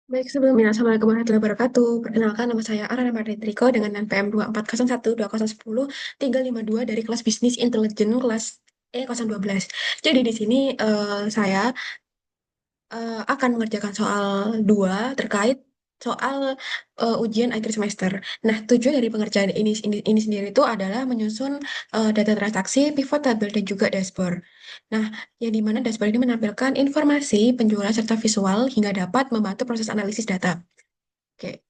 Baik, sebelumnya, Assalamualaikum warahmatullahi wabarakatuh. Perkenalkan, nama saya Arana Mardetriko dengan NPM 24012010 352 dari kelas Bisnis Intelijen kelas E012. Jadi di sini saya akan mengerjakan soal 2 terkait soal ujian akhir semester. Nah, tujuan dari pengerjaan ini sendiri itu adalah menyusun data transaksi, pivot table, dan juga dashboard. Nah, yang dimana dashboard ini menampilkan informasi penjualan serta visual hingga dapat membantu proses analisis data. Oke.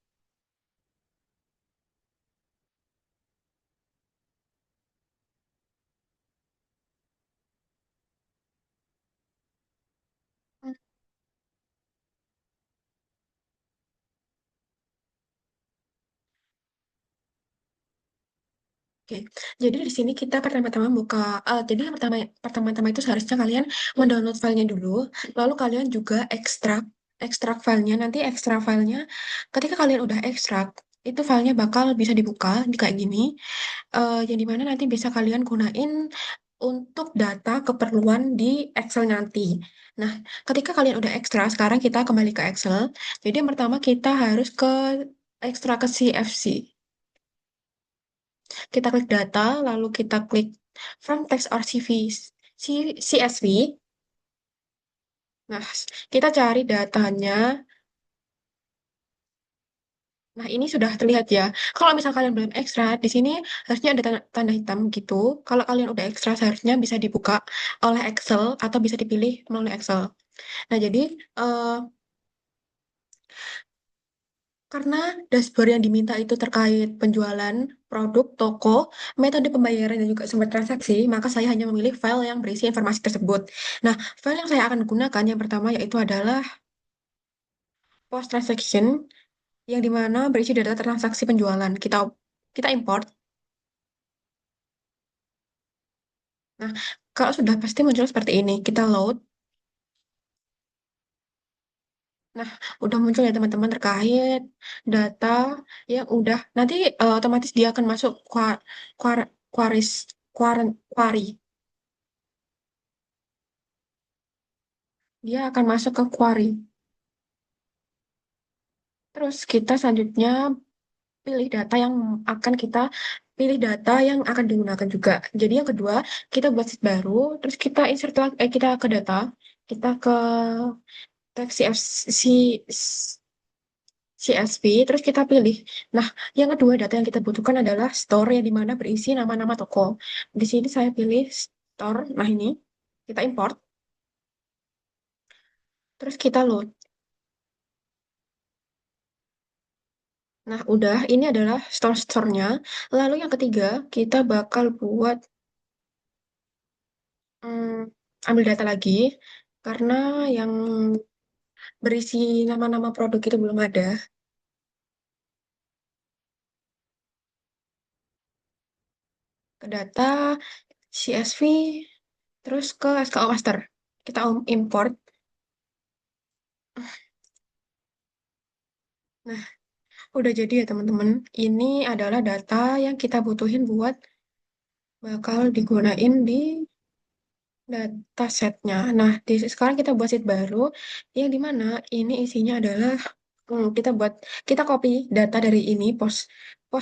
Oke, jadi di sini kita pertama-tama buka, jadi yang pertama-tama itu seharusnya kalian mendownload filenya dulu, lalu kalian juga ekstrak, ekstrak filenya, nanti ekstrak filenya, ketika kalian udah ekstrak, itu filenya bakal bisa dibuka di kayak gini, yang dimana nanti bisa kalian gunain untuk data keperluan di Excel nanti. Nah, ketika kalian udah ekstrak, sekarang kita kembali ke Excel, jadi yang pertama kita harus ke ekstrak ke CFC. Kita klik data, lalu kita klik from text or CV, CSV. Nah, kita cari datanya. Nah, ini sudah terlihat ya. Kalau misal kalian belum ekstra, di sini harusnya ada tanda hitam gitu. Kalau kalian udah ekstra, seharusnya bisa dibuka oleh Excel atau bisa dipilih melalui Excel. Nah, jadi eh, karena dashboard yang diminta itu terkait penjualan produk, toko, metode pembayaran dan juga sumber transaksi, maka saya hanya memilih file yang berisi informasi tersebut. Nah, file yang saya akan gunakan yang pertama yaitu adalah post transaction yang dimana berisi data transaksi penjualan. Kita import. Nah, kalau sudah pasti muncul seperti ini. Kita load. Nah, udah muncul ya teman-teman terkait data yang udah nanti otomatis dia akan masuk quar, queries, query. Dia akan masuk ke query. Terus kita selanjutnya pilih data yang akan kita pilih data yang akan digunakan juga. Jadi yang kedua, kita buat sheet baru, terus kita insert lagi, kita ke data, kita ke teks CSV, terus kita pilih. Nah, yang kedua data yang kita butuhkan adalah store yang dimana berisi nama-nama toko. Di sini saya pilih store. Nah ini kita import, terus kita load. Nah, udah, ini adalah store-store-nya. Lalu yang ketiga, kita bakal buat ambil data lagi karena yang berisi nama-nama produk itu belum ada. Ke data, CSV, terus ke SKO master. Kita import. Nah, udah jadi ya teman-teman. Ini adalah data yang kita butuhin buat bakal digunain di datasetnya. Nah, sekarang kita buat sheet baru yang dimana ini isinya adalah kita copy data dari ini post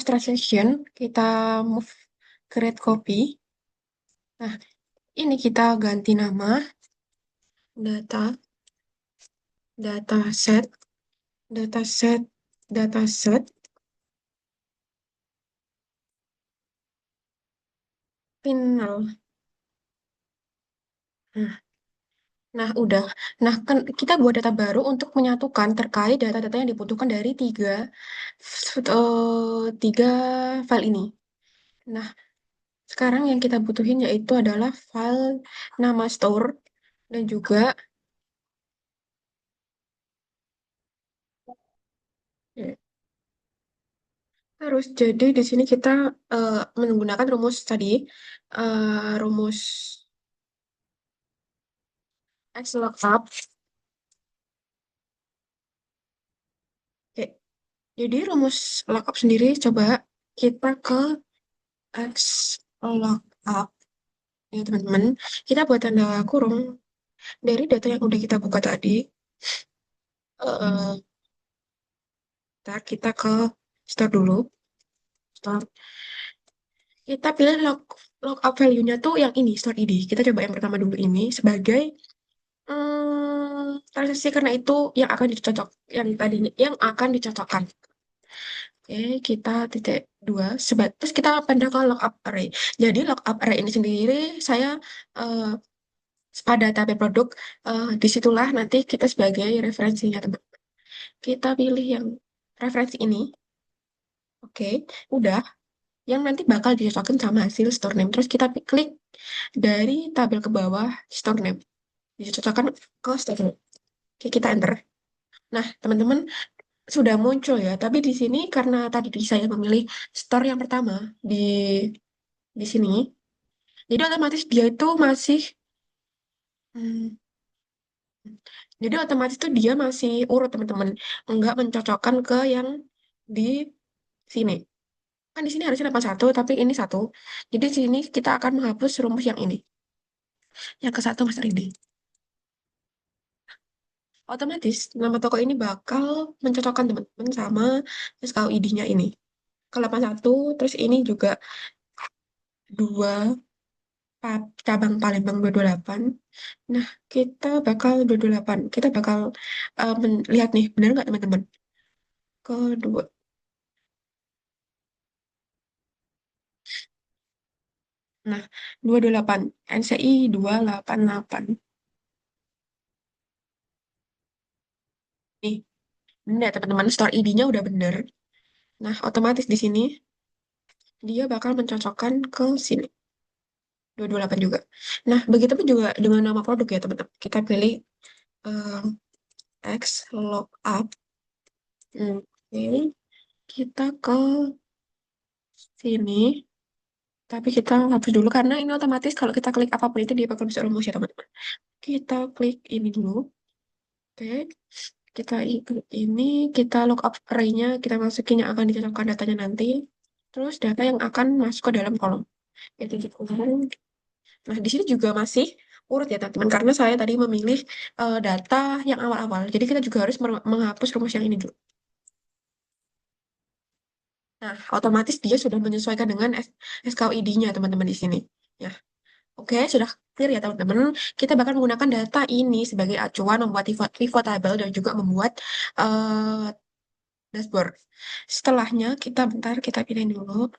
transaction, kita move create copy. Nah, ini kita ganti nama data dataset dataset dataset final. Nah, nah, udah. Nah, kan kita buat data baru untuk menyatukan terkait data-data yang dibutuhkan dari tiga file ini. Nah, sekarang yang kita butuhin yaitu adalah file nama store dan juga ya, harus. Jadi di sini kita menggunakan rumus tadi, rumus XLOOKUP. Oke, jadi rumus lookup sendiri coba kita ke XLOOKUP ya teman-teman. Kita buat tanda kurung dari data yang udah kita buka tadi. Ntar kita ke store dulu. Store. Kita pilih lookup value-nya tuh yang ini, store ID. Kita coba yang pertama dulu ini sebagai transaksi karena itu yang akan dicocok, yang tadinya yang akan dicocokkan. Oke, kita titik dua. Terus kita pindah ke lookup array. Jadi lookup array ini sendiri saya eh, pada tabel produk, disitulah nanti kita sebagai referensinya teman. Kita pilih yang referensi ini. Oke, udah. Yang nanti bakal dicocokin sama hasil store name. Terus kita klik dari tabel ke bawah store name. Dicocokkan ke store name. Oke, kita enter. Nah, teman-teman sudah muncul ya. Tapi di sini karena tadi saya memilih store yang pertama di di sini, jadi otomatis dia itu masih hmm, jadi otomatis tuh dia masih urut teman-teman, nggak mencocokkan ke yang di sini. Kan di sini harusnya 81, tapi ini satu. Jadi di sini kita akan menghapus rumus yang ini, yang ke satu Mas Ridi. Otomatis nama toko ini bakal mencocokkan teman-teman sama SKUID-nya ini. Ke 81, terus ini juga dua cabang Palembang 228. Nah, kita bakal 228. Kita bakal lihat nih, benar nggak teman-teman? Kedua. Nah, 228. NCI 288. Nih, benar teman-teman. Store ID-nya udah bener. Nah, otomatis di sini dia bakal mencocokkan ke sini. 228 juga. Nah, begitu pun juga dengan nama produk ya teman-teman. Kita pilih eh, X lookup. Oke, kita ke sini. Tapi kita hapus dulu karena ini otomatis kalau kita klik apapun itu dia bakal bisa rumus ya teman-teman. Kita klik ini dulu. Oke. Kita klik ini, kita lookup array-nya, kita masukin yang akan dicocokkan datanya nanti. Terus data yang akan masuk ke dalam kolom. Itu gitu. Nah, di sini juga masih urut ya teman-teman karena saya tadi memilih data yang awal-awal. Jadi kita juga harus menghapus rumus yang ini dulu. Nah, otomatis dia sudah menyesuaikan dengan SKUID-nya teman-teman di sini. Ya. Oke, sudah clear ya teman-teman. Kita bakal menggunakan data ini sebagai acuan membuat pivot table dan juga membuat eh, dashboard. Setelahnya kita bentar kita pilih dulu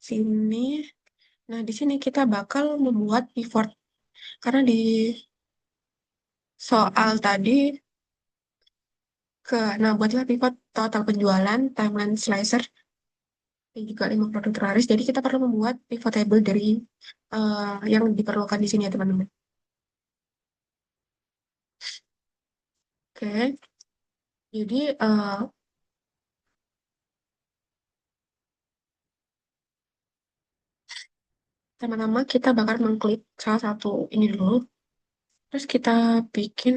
sini. Nah, di sini kita bakal membuat pivot karena di soal tadi nah buatlah pivot total penjualan, timeline slicer dan juga 5 produk terlaris. Jadi kita perlu membuat pivot table dari yang diperlukan di sini ya teman-teman. Oke, jadi pertama-tama kita bakal mengklik salah satu ini dulu. Terus kita bikin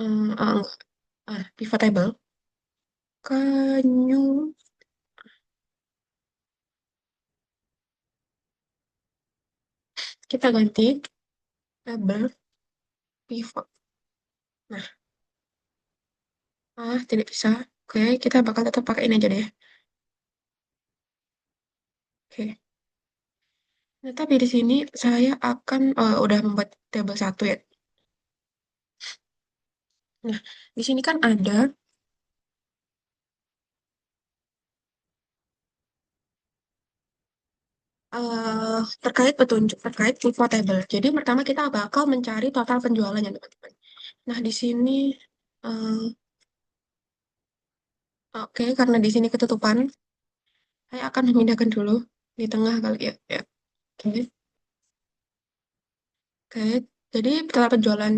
enggak, pivot table ke new, kita ganti table pivot. Nah, tidak bisa. Oke, kita bakal tetap pakai ini aja deh. Oke. Nah, tapi di sini saya akan udah membuat table satu ya. Nah, di sini kan ada terkait petunjuk terkait pivot table. Jadi pertama kita bakal mencari total penjualannya teman-teman. Nah, di sini eh, oke, karena di sini ketutupan, saya akan memindahkan dulu di tengah kali ya. Ya. Oke. Oke, jadi total penjualan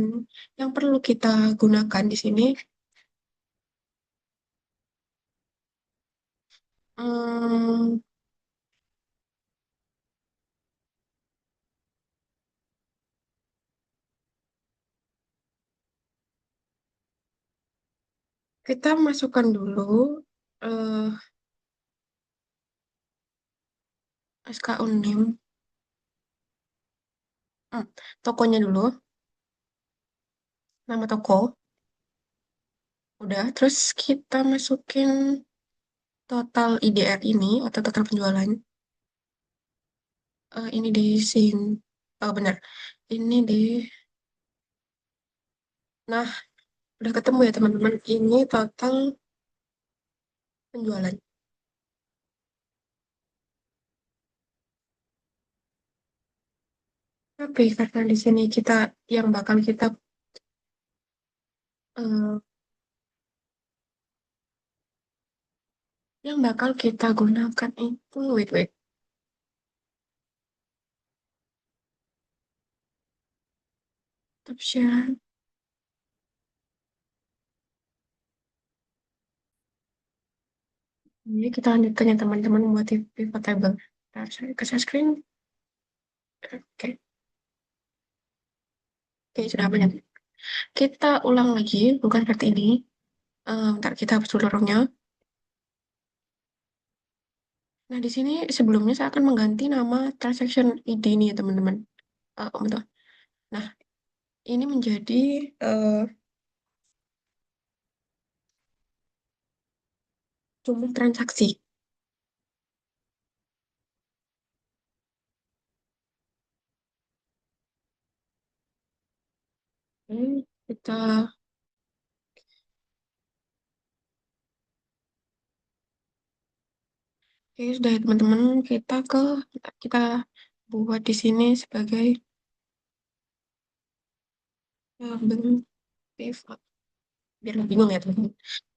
yang perlu kita gunakan di sini, hmm, kita masukkan dulu eh, SKU NIM, hmm, tokonya dulu, nama toko. Udah, terus kita masukin total IDR ini atau total penjualan. Ini di sini. Oh, benar. Ini di. Nah, udah ketemu ya teman-teman. Ini total penjualan. Tapi karena di sini kita yang bakal kita eh, yang bakal kita gunakan itu wait wait. Option. Ini kita lanjutkan ya teman-teman buat pivot table. Nah, saya ke share screen. Oke, oke sudah banyak. Kita ulang lagi, bukan seperti ini. Ntar kita hapus dulu row-nya. Nah, di sini sebelumnya saya akan mengganti nama transaction ID ini ya teman-teman. Bentar. Nah, ini menjadi eh, jumlah transaksi. Kita, oke, sudah ya teman-teman. Kita buat di sini sebagai table pivot. Biar nggak bingung ya teman-teman.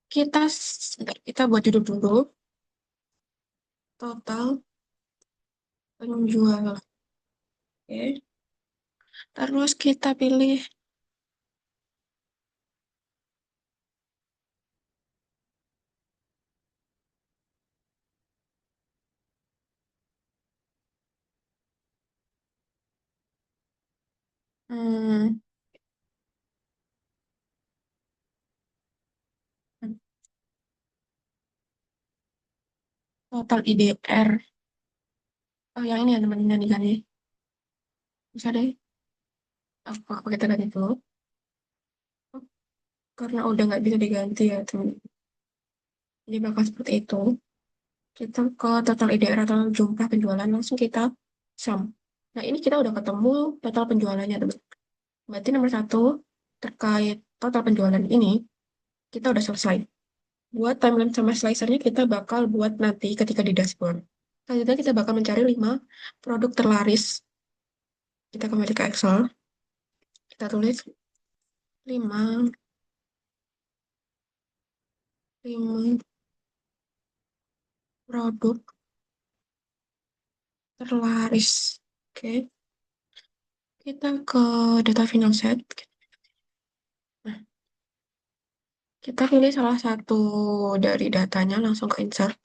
Sebentar, kita buat judul dulu. Total penjualan. Oke. Terus kita pilih hmm, total IDR. Oh, yang ini ya teman-teman yang diganti. Bisa deh. Apa kita ganti dulu? Oh, karena udah nggak bisa diganti ya teman. Jadi bakal seperti itu. Kita ke total IDR atau jumlah penjualan langsung kita sum. Nah ini kita udah ketemu total penjualannya teman. Berarti nomor satu terkait total penjualan ini kita udah selesai. Buat timeline sama slicernya kita bakal buat nanti ketika di dashboard. Selanjutnya kita bakal mencari 5 produk terlaris. Kita kembali ke Excel. Kita tulis 5 5 produk terlaris. Oke, kita ke data final set. Nah, kita pilih salah satu dari datanya langsung ke insert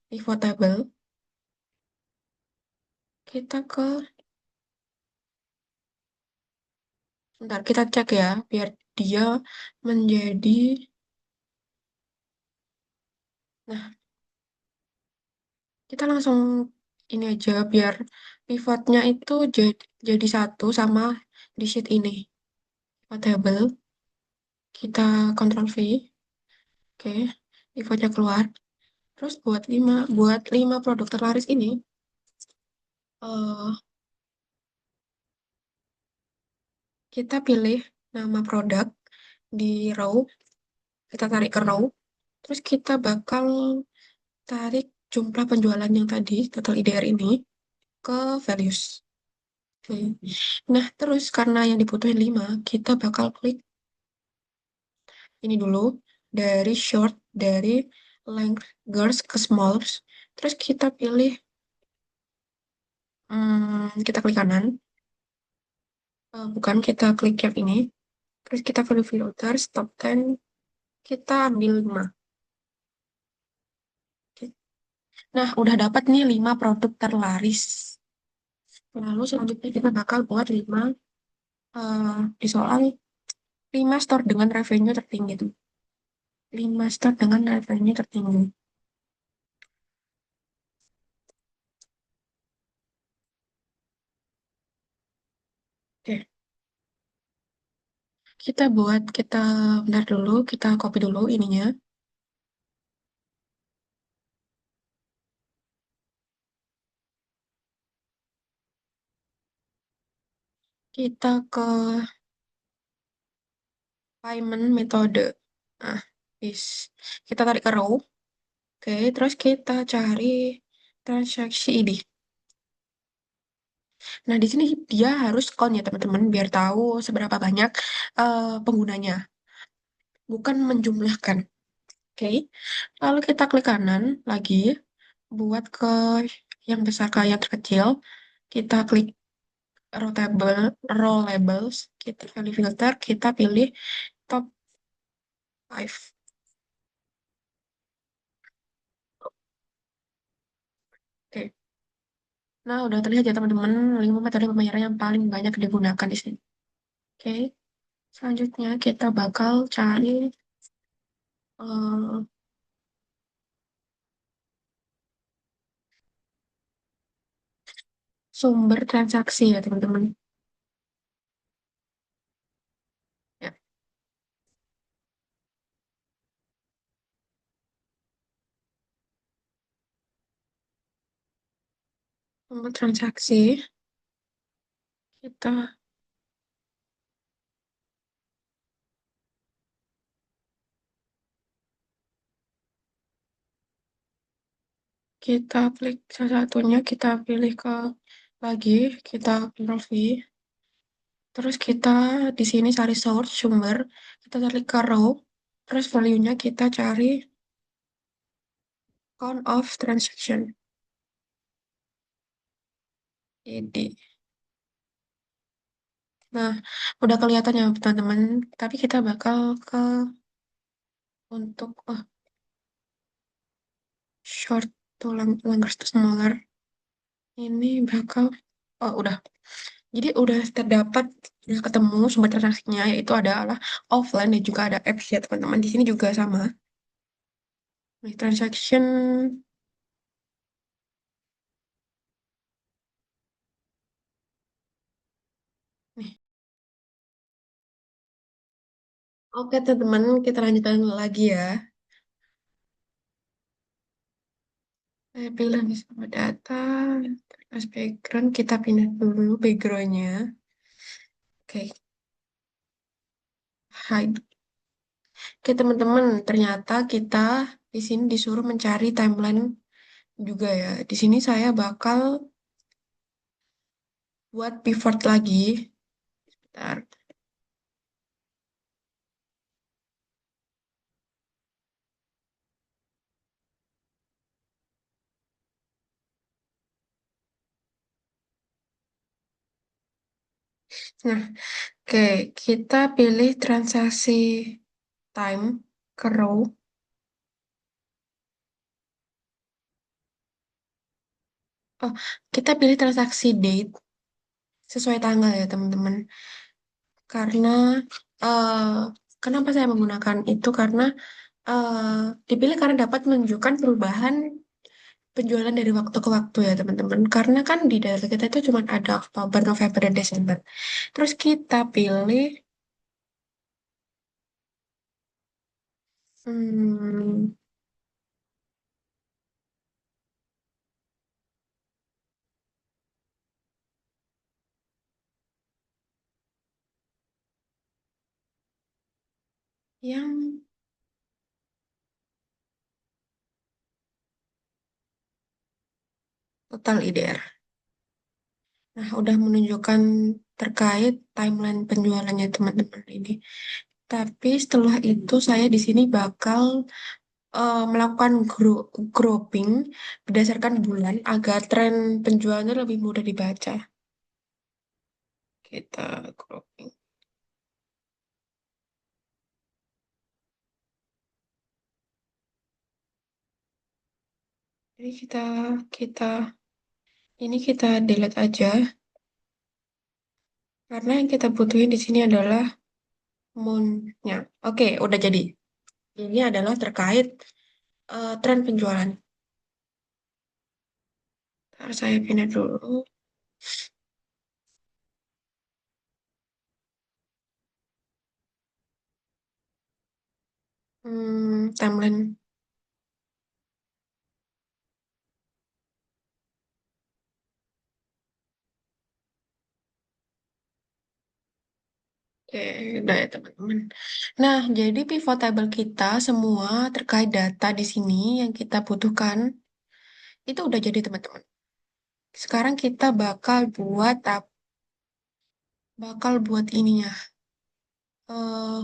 pivot table. Kita ke, Bentar, kita cek ya, biar dia menjadi, nah, kita langsung ini aja, biar pivotnya itu jadi satu sama di sheet ini. Pivot table, kita Ctrl V, oke, pivotnya keluar. Terus buat lima produk terlaris ini, eh, kita pilih nama produk di row, kita tarik ke row, terus kita bakal tarik jumlah penjualan yang tadi, total IDR ini, ke values. Oke. Nah, terus karena yang dibutuhin 5 kita bakal klik ini dulu, dari short, dari length girls ke smalls, terus kita pilih, kita klik kanan, bukan, kita klik yang ini, terus kita pilih filter, stop 10, kita ambil 5. Oke. Nah, udah dapat nih 5 produk terlaris. Lalu selanjutnya kita bakal buat 5 di soal 5 store dengan revenue tertinggi tuh. 5 store dengan revenue tertinggi. Oke. kita bentar dulu, kita copy dulu ininya. Kita ke payment metode. Nah, is kita tarik ke row. Oke, terus kita cari transaksi ini. Nah, di sini dia harus count ya teman-teman, biar tahu seberapa banyak penggunanya, bukan menjumlahkan. Oke, lalu kita klik kanan lagi, buat ke yang besar ke yang terkecil. Kita klik row labels, kita pilih filter, kita pilih top 5. Oke, nah udah terlihat ya teman-teman, 5 metode pembayaran yang paling banyak digunakan di sini. Oke, selanjutnya kita bakal cari eh, sumber transaksi ya teman-teman. Ya, sumber transaksi kita kita klik salah satunya, kita pilih ke lagi, kita Ctrl V, terus kita di sini cari source sumber, kita cari ke row, terus value-nya kita cari count of transaction. Jadi, nah udah kelihatan ya teman-teman, tapi kita bakal ke untuk short to longer to smaller. Ini bakal udah. Jadi udah terdapat, udah ketemu sumber transaksinya, yaitu adalah offline dan juga ada apps ya teman-teman. Di sini juga sama. Nih, transaction nih. Oke teman-teman, kita lanjutkan lagi ya. Saya pilih nih sama data, terus background, kita pindah dulu backgroundnya. Oke, hide. Oke teman-teman, ternyata kita di sini disuruh mencari timeline juga ya. Di sini saya bakal buat pivot lagi. Bentar. Nah, oke, kita pilih transaksi time ke row. Oh, kita pilih transaksi date sesuai tanggal ya teman-teman. Karena eh kenapa saya menggunakan itu? Karena eh dipilih karena dapat menunjukkan perubahan penjualan dari waktu ke waktu ya teman-teman. Karena kan di data kita itu cuma ada Oktober, November, dan Desember. Terus kita pilih hmm, yang total IDR. Nah, udah menunjukkan terkait timeline penjualannya teman-teman ini. Tapi setelah itu saya di sini bakal melakukan grouping berdasarkan bulan agar tren penjualannya lebih mudah dibaca. Kita grouping. Jadi kita ini kita delete aja karena yang kita butuhin di sini adalah moon-nya. Oke, udah jadi. Ini adalah terkait tren penjualan. Ntar saya pindah dulu. Timeline. Oke, udah ya teman-teman. Nah, jadi pivot table kita semua terkait data di sini yang kita butuhkan itu udah jadi teman-teman. Sekarang kita bakal buat ininya, eh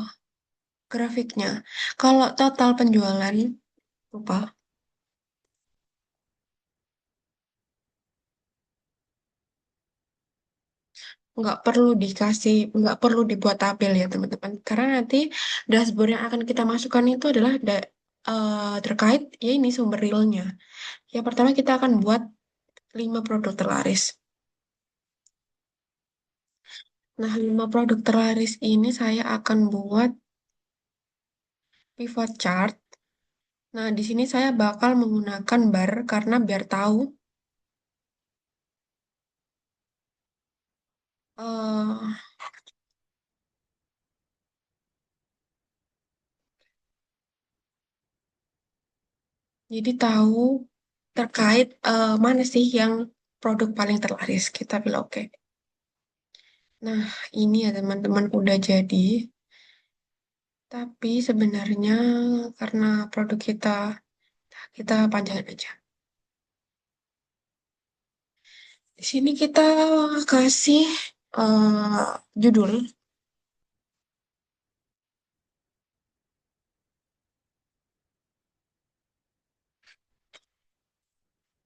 grafiknya. Kalau total penjualan, lupa, nggak perlu dibuat tabel ya teman-teman. Karena nanti dashboard yang akan kita masukkan itu adalah terkait ya ini sumber realnya. Yang pertama kita akan buat 5 produk terlaris. Nah, 5 produk terlaris ini saya akan buat pivot chart. Nah, di sini saya bakal menggunakan bar karena biar tahu. eh jadi tahu terkait mana sih yang produk paling terlaris. Kita bilang oke. Nah, ini ya teman-teman udah jadi. Tapi sebenarnya karena produk kita panjangin aja. Di sini kita kasih judul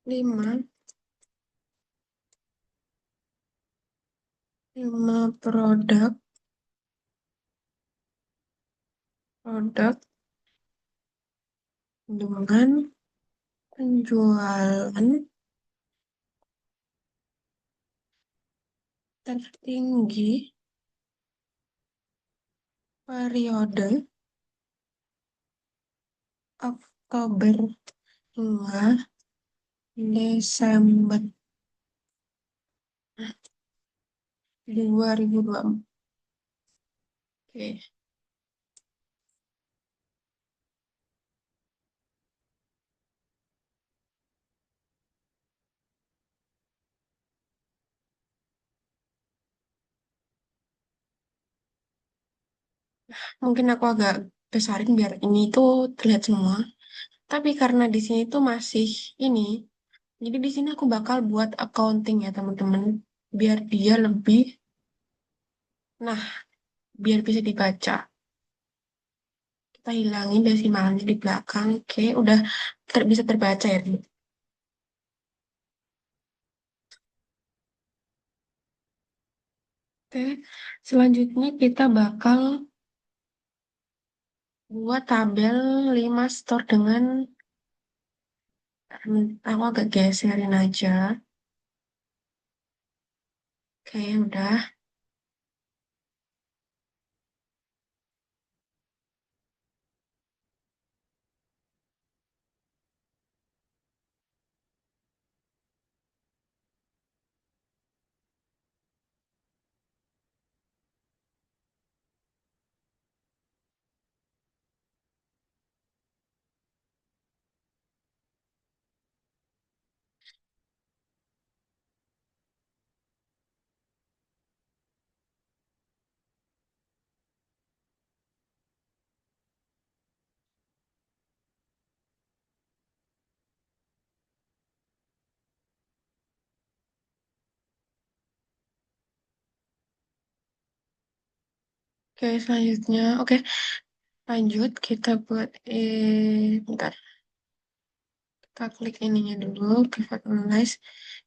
5 5 produk dengan penjualan tertinggi periode Oktober hingga Desember 2024. Oke, mungkin aku agak besarin biar ini tuh terlihat semua. Tapi karena di sini tuh masih ini, jadi di sini aku bakal buat accounting ya teman-teman, biar dia lebih, nah, biar bisa dibaca. Kita hilangin desimalnya di belakang. Oke, udah bisa terbaca ya. Oke, selanjutnya kita bakal buat tabel 5 store dengan, aku agak geserin aja. Oke, udah. Oke, selanjutnya. Oke, lanjut. Kita buat, bentar. Kita klik ininya dulu, pivot analyze.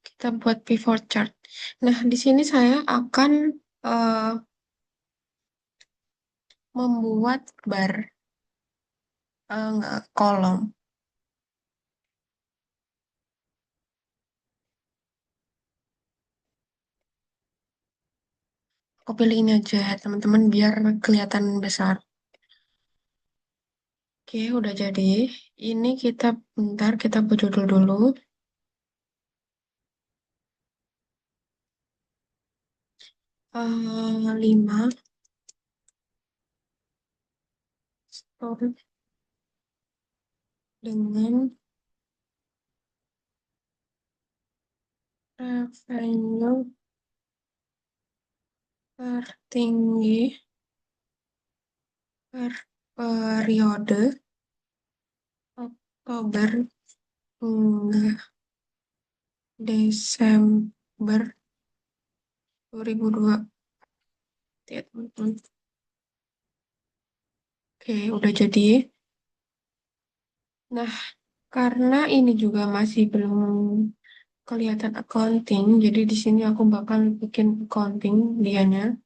Kita buat pivot chart. Nah, di sini saya akan eh, membuat bar, nggak, kolom. Aku pilih ini aja ya, teman-teman, biar kelihatan besar. Oke, udah jadi. Ini kita, bentar, kita buat judul dulu. 5 store dengan revenue tertinggi per periode Oktober hingga Desember 2002. Ya, teman-teman. Oke, udah jadi. Nah, karena ini juga masih belum kelihatan accounting, jadi di sini aku bakal bikin accounting dianya.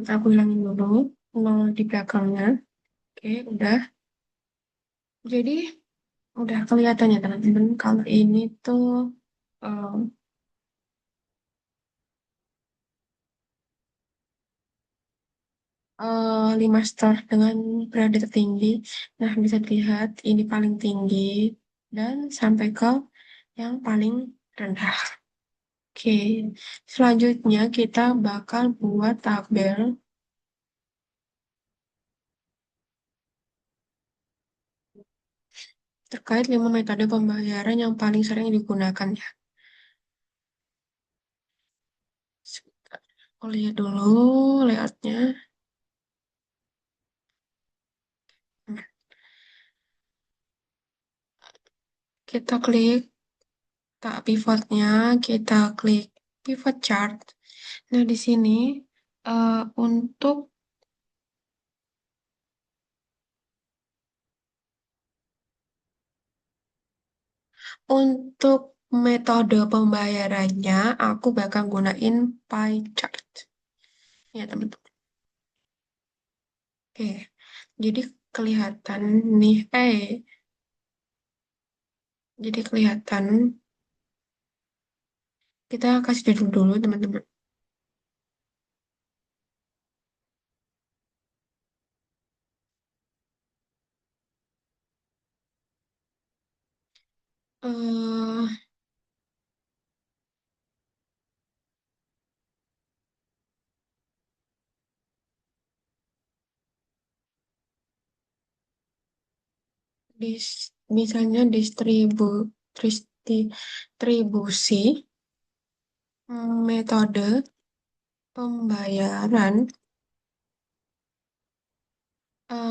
Aku hilangin dulu nol di belakangnya. Oke, udah. Jadi udah kelihatan ya teman-teman kalau ini tuh eh, 5 star dengan berada tertinggi. Nah, bisa dilihat ini paling tinggi dan sampai ke yang paling rendah. Oke, selanjutnya kita bakal buat tabel terkait 5 metode pembayaran yang paling sering digunakan ya. Sebentar, aku lihat dulu layoutnya. Nah, kita klik tak pivotnya, kita klik pivot chart. Nah, di sini untuk Untuk metode pembayarannya, aku bakal gunain pie chart. Ya, teman-teman. Oke, jadi kelihatan nih, jadi kelihatan, kita kasih judul dulu, teman-teman. eh misalnya distribusi metode pembayaran,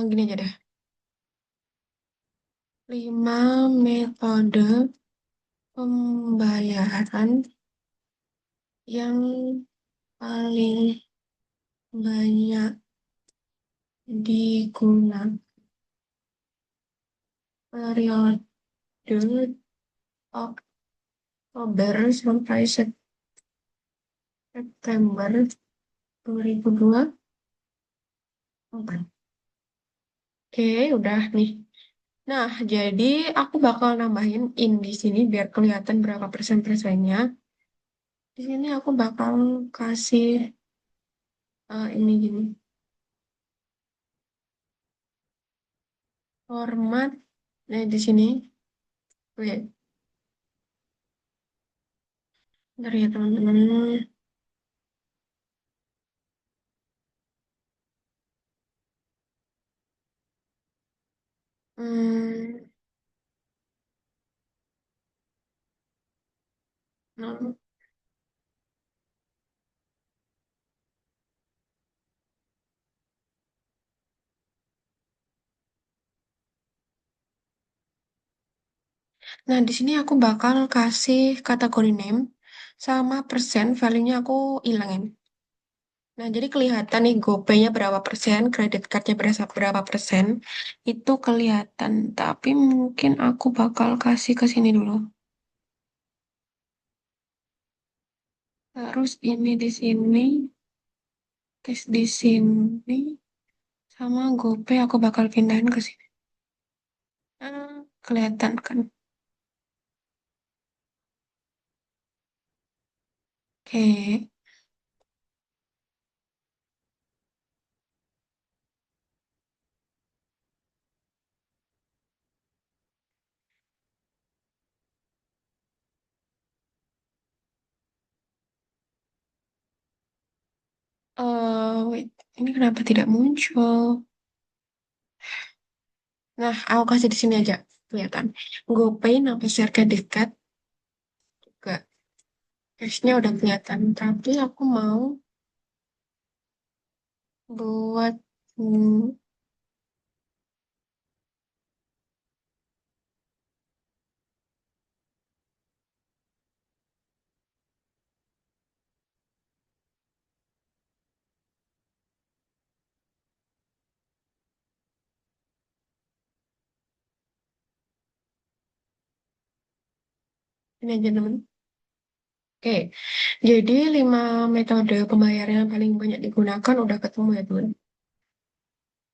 gini aja deh, 5 metode pembayaran yang paling banyak digunakan periode Oktober sampai September 2024. Oke, udah nih. Nah, jadi aku bakal nambahin in di sini biar kelihatan berapa persen-persennya. Di sini aku bakal kasih ini gini. Format. Nah, di sini. Wait, bentar ya teman-teman. Hmm, no. Nah, di sini aku bakal kasih kategori name sama persen, value-nya aku ilangin. Nah, jadi kelihatan nih GoPay-nya berapa persen, kredit card-nya berapa persen, itu kelihatan. Tapi mungkin aku bakal kasih ke sini dulu. Terus ini di sini, cash di sini, sama GoPay aku bakal pindahin ke sini. Kelihatan kan? Oke. Wait. Ini kenapa tidak muncul? Nah, aku kasih di sini aja. Kelihatan. GoPay nama sertifikat dekat juga. Cashnya udah kelihatan. Tapi aku mau buat ini aja teman. Oke, jadi 5 metode pembayaran yang paling banyak digunakan udah ketemu ya teman.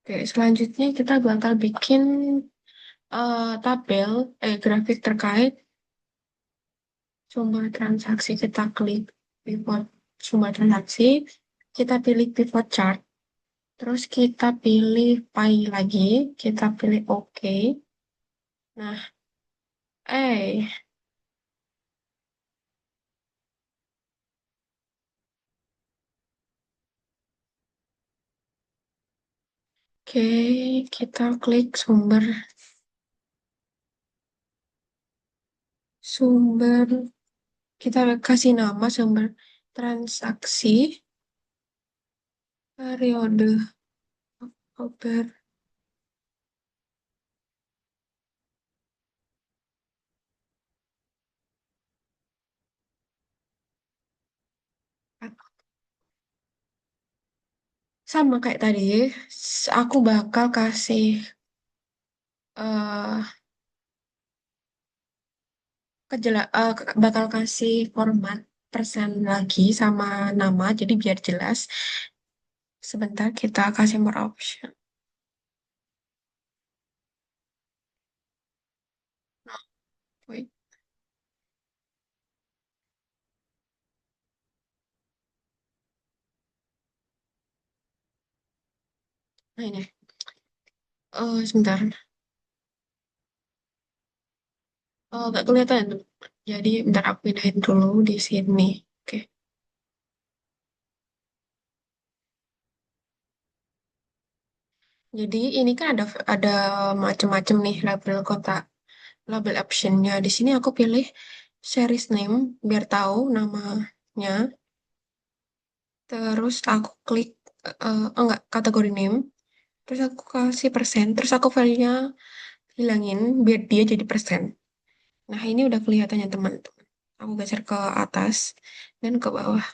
Oke, selanjutnya kita bakal bikin tabel, grafik terkait sumber transaksi. Kita klik pivot sumber transaksi, kita pilih pivot chart, terus kita pilih pie lagi, kita pilih OK. Nah, eh, oke, kita klik sumber, kita kasih nama sumber transaksi periode Oktober. Sama kayak tadi, aku bakal kasih eh bakal kasih format persen lagi sama nama, jadi biar jelas. Sebentar kita kasih more option. Wait, nah ini. Sebentar. Nggak kelihatan. Jadi bentar aku pindahin dulu di sini. Oke. Jadi ini kan ada macam-macam nih label kotak, label optionnya. Di sini aku pilih series name biar tahu namanya. Terus aku klik enggak kategori name. Terus aku kasih persen. Terus aku value-nya hilangin biar dia jadi persen. Nah ini udah kelihatannya teman-teman. Aku geser ke atas dan ke bawah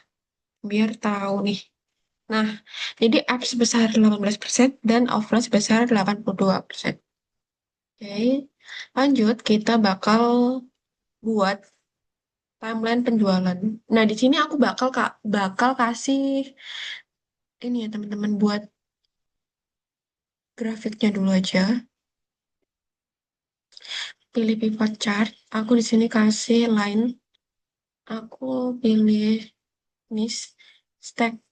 biar tahu nih. Nah, jadi up sebesar 18% dan offline sebesar 82%. Oke, lanjut kita bakal buat timeline penjualan. Nah, di sini aku bakal kasih ini ya teman-teman buat grafiknya dulu aja. Pilih pivot chart. Aku di sini kasih line. Aku pilih nis stacked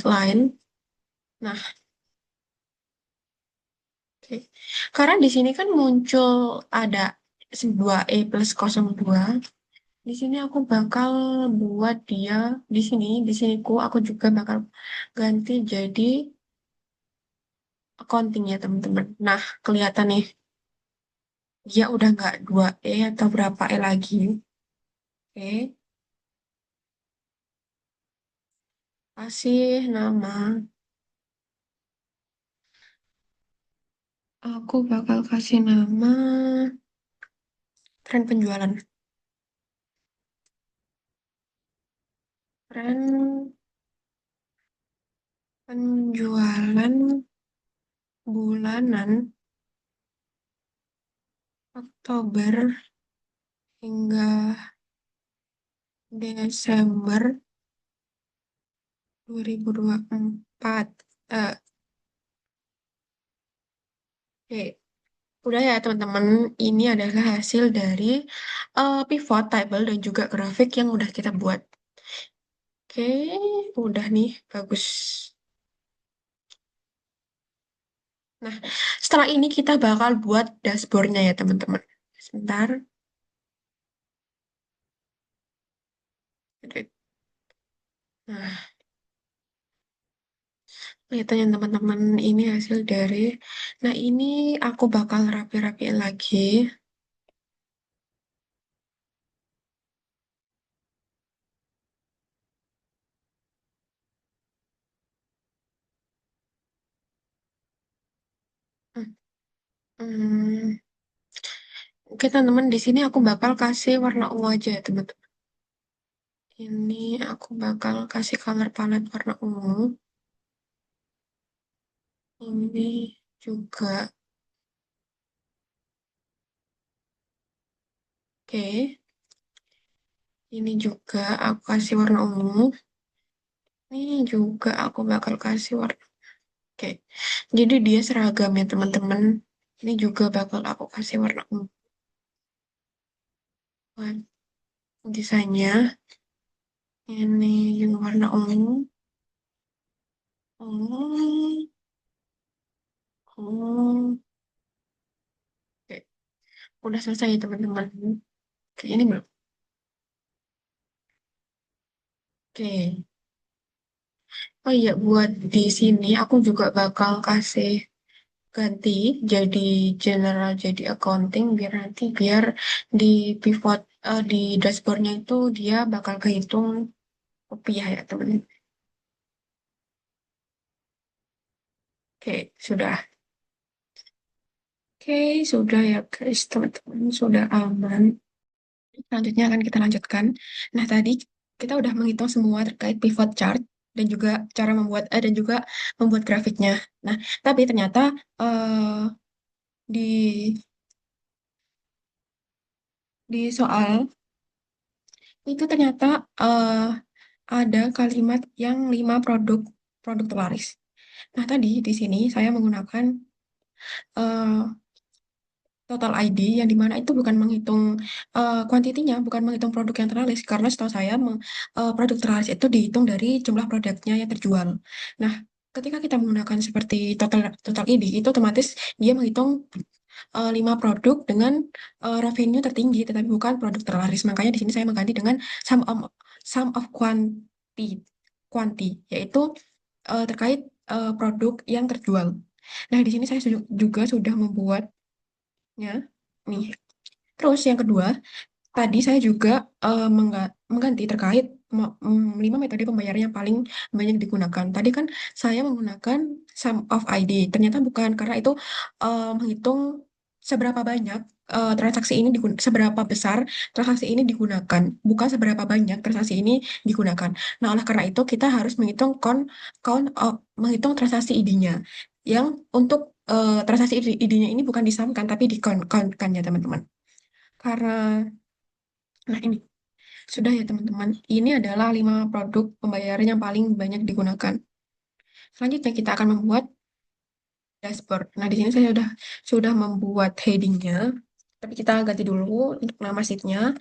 line. Nah, oke. Karena di sini kan muncul ada sebuah E plus 02. Di sini aku bakal buat dia di siniku aku juga bakal ganti jadi accounting ya teman-teman. Nah, kelihatan nih dia udah nggak 2E atau berapa E lagi. Oke, kasih nama. Aku bakal kasih nama tren penjualan. Tren penjualan bulanan Oktober hingga Desember 2024. Eh, oke, udah ya teman-teman. Ini adalah hasil dari pivot table dan juga grafik yang udah kita buat. Oke, udah nih, bagus. Nah, setelah ini kita bakal buat dashboardnya ya teman-teman. Sebentar. Nah, Kelihatannya teman-teman ini hasil dari, nah ini aku bakal rapi-rapiin lagi. Hmm, hmm. Oke teman-teman, di sini aku bakal kasih warna ungu aja ya teman-teman. Ini aku bakal kasih color palette warna ungu. Ini juga, oke. Ini juga aku kasih warna ungu. Ini juga aku bakal kasih warna. Oke. Jadi dia seragam ya teman-teman. Ini juga bakal aku kasih warna ungu. Buat desainnya. Ini juga warna ungu. Ungu. Ungu. Oke. Udah selesai ya teman-teman. Oke, ini belum. Oke. Oh iya, buat di sini aku juga bakal kasih ganti jadi general, jadi accounting biar nanti biar di pivot di dashboardnya itu dia bakal kehitung rupiah ya teman. Oke, sudah. Oke, sudah ya guys, teman-teman, sudah aman. Selanjutnya akan kita lanjutkan. Nah, tadi kita udah menghitung semua terkait pivot chart dan juga cara membuat dan juga membuat grafiknya. Nah, tapi ternyata di soal itu ternyata eh, ada kalimat yang 5 produk produk terlaris. Nah, tadi di sini saya menggunakan eh, total ID yang dimana itu bukan menghitung kuantitinya, bukan menghitung produk yang terlaris karena setahu saya produk terlaris itu dihitung dari jumlah produknya yang terjual. Nah, ketika kita menggunakan seperti total total ID itu otomatis dia menghitung 5 produk dengan revenue tertinggi tetapi bukan produk terlaris. Makanya di sini saya mengganti dengan sum of quanti yaitu terkait produk yang terjual. Nah, di sini saya juga sudah membuatnya nih. Terus yang kedua, tadi saya juga mengganti terkait 5 metode pembayaran yang paling banyak digunakan. Tadi kan saya menggunakan sum of ID. Ternyata bukan, karena itu menghitung seberapa banyak transaksi ini seberapa besar transaksi ini digunakan, bukan seberapa banyak transaksi ini digunakan. Nah, oleh karena itu kita harus menghitung menghitung transaksi ID-nya. Yang untuk transaksi ID-nya ini bukan disamkan tapi di count ya teman-teman. Karena Nah, ini sudah ya teman-teman. Ini adalah 5 produk pembayaran yang paling banyak digunakan. Selanjutnya kita akan membuat dashboard. Nah, di sini saya sudah membuat headingnya. Tapi kita ganti dulu untuk nama sheetnya.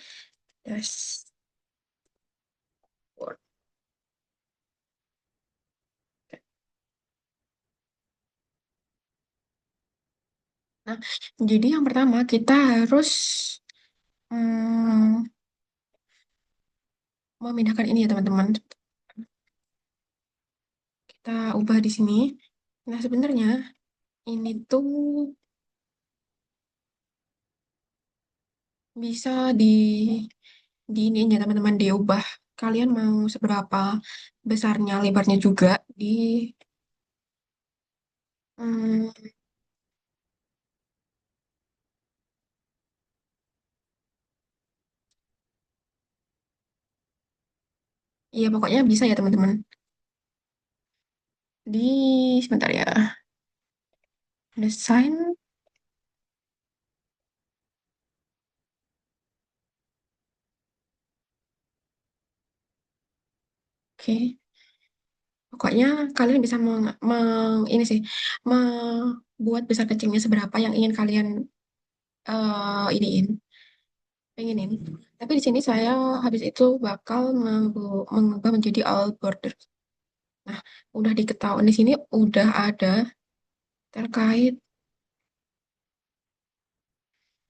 Dashboard. Nah, jadi yang pertama kita harus hmm, memindahkan ini ya teman-teman. Kita ubah di sini. Nah, sebenarnya ini tuh bisa di ini ya teman-teman diubah. Kalian mau seberapa besarnya lebarnya juga di hmm, ya pokoknya bisa ya teman-teman. Di sebentar ya. Desain. Oke. Pokoknya kalian bisa ini sih membuat besar kecilnya seberapa yang ingin kalian iniin, pengenin. Tapi di sini saya habis itu bakal mengubah menjadi all border. Nah, udah diketahui di sini udah ada terkait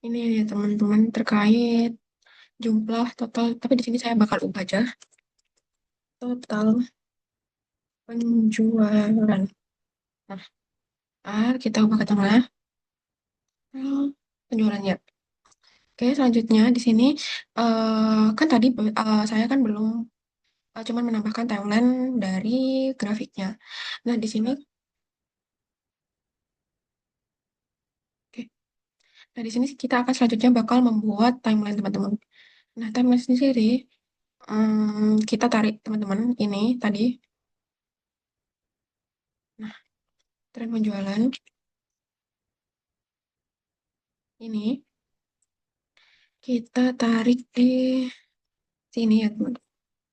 ini ya teman-teman terkait jumlah total. Tapi di sini saya bakal ubah aja total penjualan. Nah, kita ubah ke tengah. Penjualannya. Oke, selanjutnya di sini kan tadi saya kan belum cuman menambahkan timeline dari grafiknya. Nah, di sini oke. Nah, di sini kita akan selanjutnya bakal membuat timeline teman-teman. Nah, timeline sendiri kita tarik teman-teman ini tadi. Nah, tren penjualan ini kita tarik di sini ya, teman.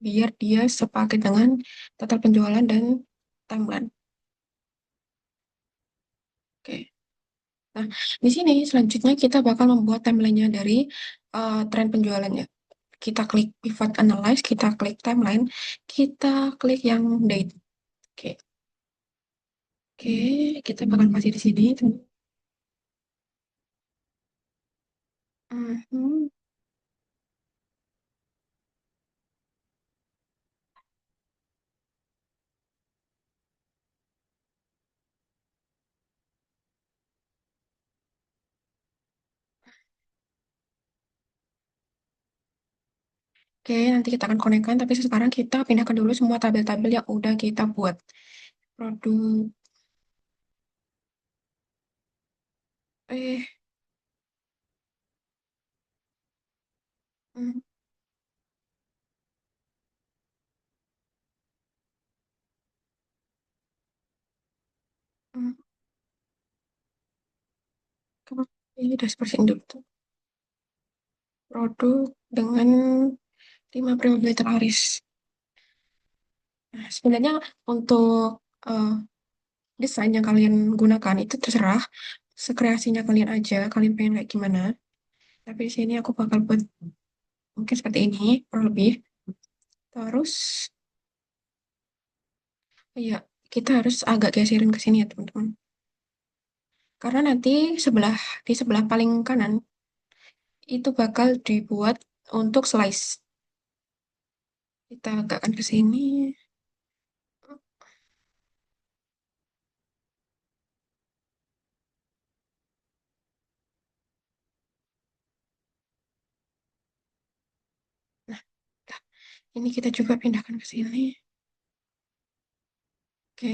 Biar dia sepaket dengan total penjualan dan timeline. Oke. Nah, di sini selanjutnya kita bakal membuat timelinenya dari tren penjualannya. Kita klik pivot analyze, kita klik timeline, kita klik yang date. Oke, oke, kita bakal kasih di sini. Mhm, oke, nanti kita akan konekkan, tapi sekarang kita pindahkan dulu semua tabel-tabel yang udah kita buat. Produk, eh, hmm, hmm, ini dashboard dulu tuh. Produk dengan 5 periode terlaris. Nah, sebenarnya untuk eh, desain yang kalian gunakan itu terserah sekreasinya kalian aja, kalian pengen kayak gimana. Tapi di sini aku bakal buat mungkin seperti ini, kurang lebih. Terus, ya, kita harus agak geserin ke sini ya, teman-teman. Karena nanti di sebelah paling kanan, itu bakal dibuat untuk slice. Kita agakkan ke sini. Nah, dah. Ini kita juga pindahkan ke sini. Oke.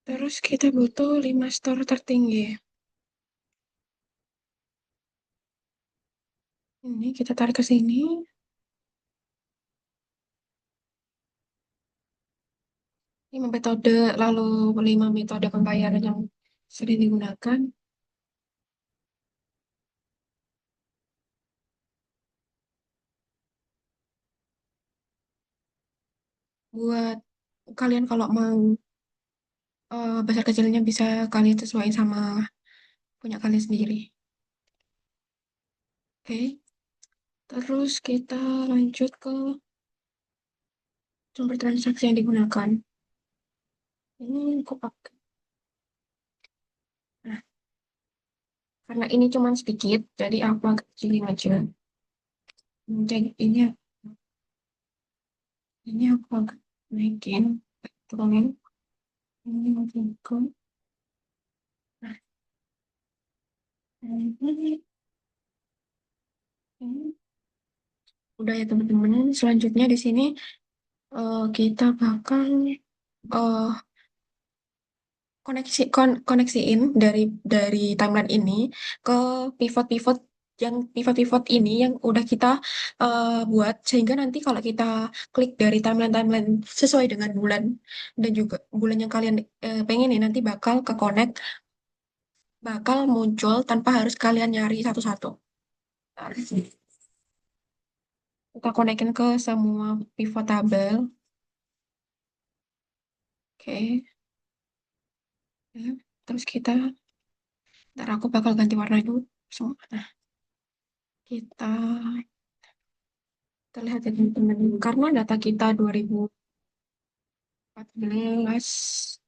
Terus kita butuh 5 store tertinggi. Ini kita tarik ke sini. 5 metode, lalu 5 metode pembayaran yang sering digunakan buat kalian kalau mau besar kecilnya bisa kalian sesuaiin sama punya kalian sendiri. Oke, terus kita lanjut ke sumber transaksi yang digunakan. Ini aku pakai. Nah, karena ini cuma sedikit, jadi aku agak kecilin aja. Jadi ini aku agak naikin, turunin. Ini mungkin ke. Nah, ini udah ya teman-teman. Selanjutnya di sini kita bakal eh, koneksiin dari timeline ini ke pivot-pivot pivot-pivot ini yang udah kita buat sehingga nanti kalau kita klik dari timeline-timeline sesuai dengan bulan dan juga bulan yang kalian pengen nih nanti bakal ke connect bakal muncul tanpa harus kalian nyari satu-satu. Kita konekin ke semua pivot tabel. Oke. Ya. Terus ntar aku bakal ganti warna itu semua. Nah, kita terlihat ya teman-teman. Karena data kita 2014.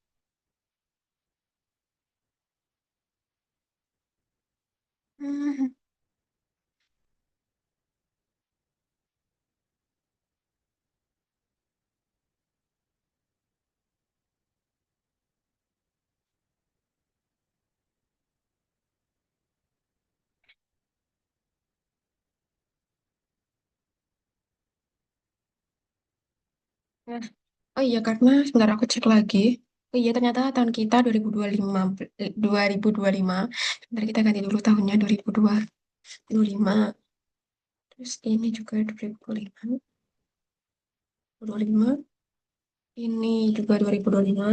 Hmm, Nah, oh iya, karena sebentar aku cek lagi. Oh iya, ternyata tahun kita 2025, 2025. Sebentar kita ganti dulu tahunnya 2025. Terus ini juga 2025. 25. Ini juga 2025.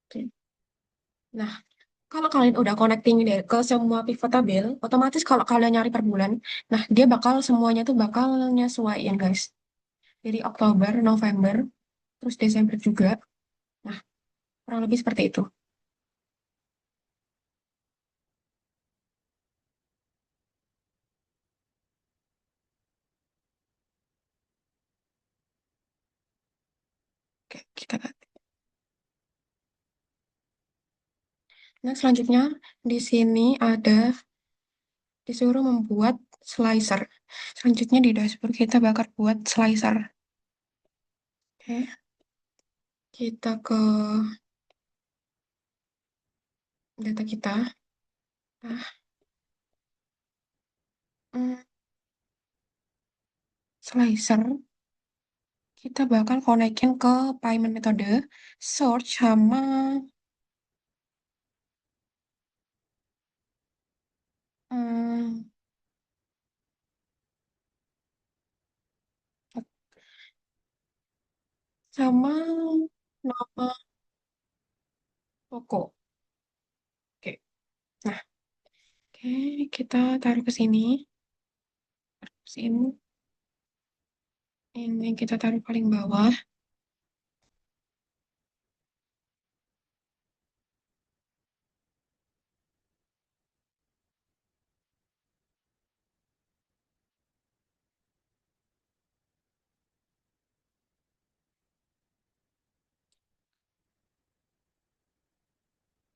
Oke. Nah, kalau kalian udah connecting deh ke semua pivot tabel, otomatis kalau kalian nyari per bulan, nah dia bakal semuanya tuh bakal nyesuaiin guys. Jadi Oktober, November, terus Desember juga. Nah, kurang lebih seperti itu. Oke, kita ganti. Nah, selanjutnya di sini ada disuruh membuat slicer. Selanjutnya di dashboard kita bakal buat slicer. Oke, kita ke data kita. Nah, hmm, slicer kita bakal konekin ke payment metode, search sama hmm, sama nama toko. Oke. Nah, oke, kita taruh ke sini. Sini. Ini kita taruh paling bawah.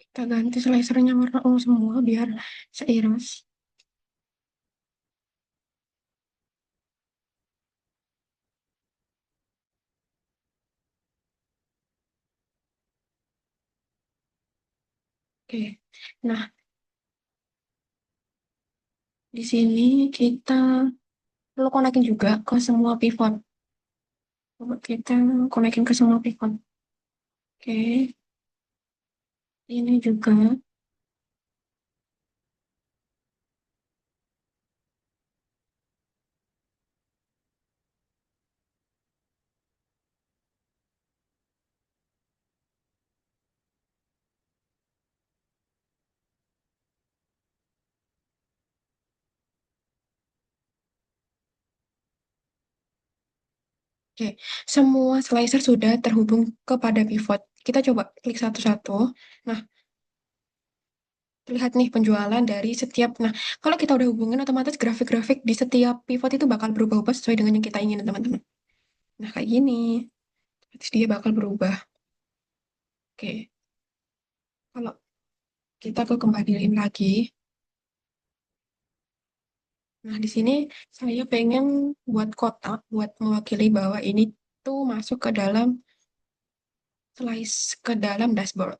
Kita ganti slicernya warna ungu semua biar seiras. Oke. Nah, di sini kita perlu konekin juga ke semua pivot. Coba kita konekin ke semua pivot. Oke. Ini juga. Oke. Semua slicer sudah terhubung kepada pivot. Kita coba klik satu-satu. Nah, lihat nih penjualan dari setiap. Nah, kalau kita udah hubungin otomatis grafik-grafik di setiap pivot itu bakal berubah-ubah sesuai dengan yang kita ingin, teman-teman. Nah, kayak gini. Terus dia bakal berubah. Oke. Kalau kita ke kembaliin lagi. Nah, di sini saya pengen buat kotak buat mewakili bahwa ini tuh masuk ke dalam slice ke dalam dashboard.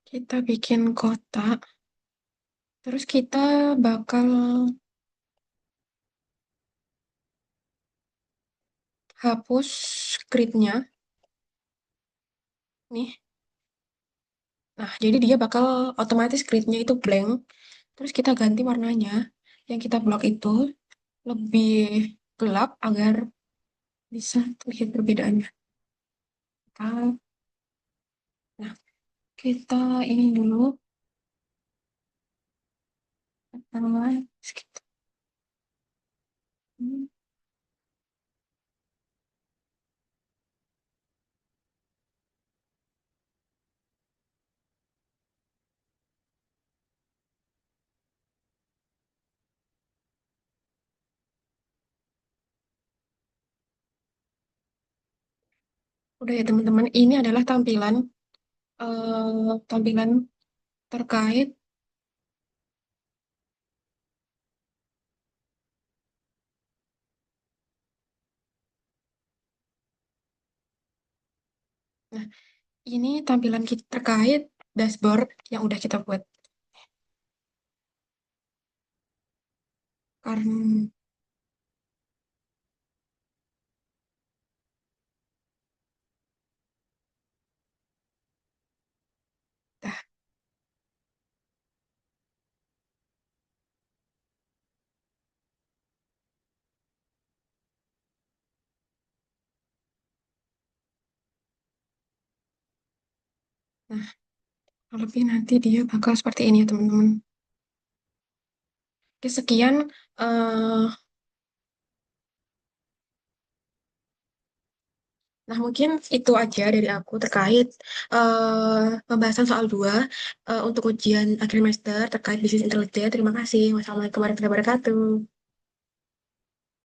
Kita bikin kotak, terus kita bakal hapus gridnya nih. Nah, jadi dia bakal otomatis gridnya itu blank. Terus kita ganti warnanya. Yang kita blok itu lebih gelap agar bisa terlihat perbedaannya. Kita- Nah, kita ini dulu. Namanya sekitar. Udah ya teman-teman, ini adalah tampilan terkait Nah, ini tampilan kita terkait dashboard yang udah kita buat. Karena, nah, nah, lebih nanti dia bakal seperti ini ya teman-teman. Oke, sekian. eh nah, mungkin itu aja dari aku terkait pembahasan soal dua untuk ujian akhir semester terkait bisnis intelijen. Terima kasih. Wassalamualaikum warahmatullahi wabarakatuh.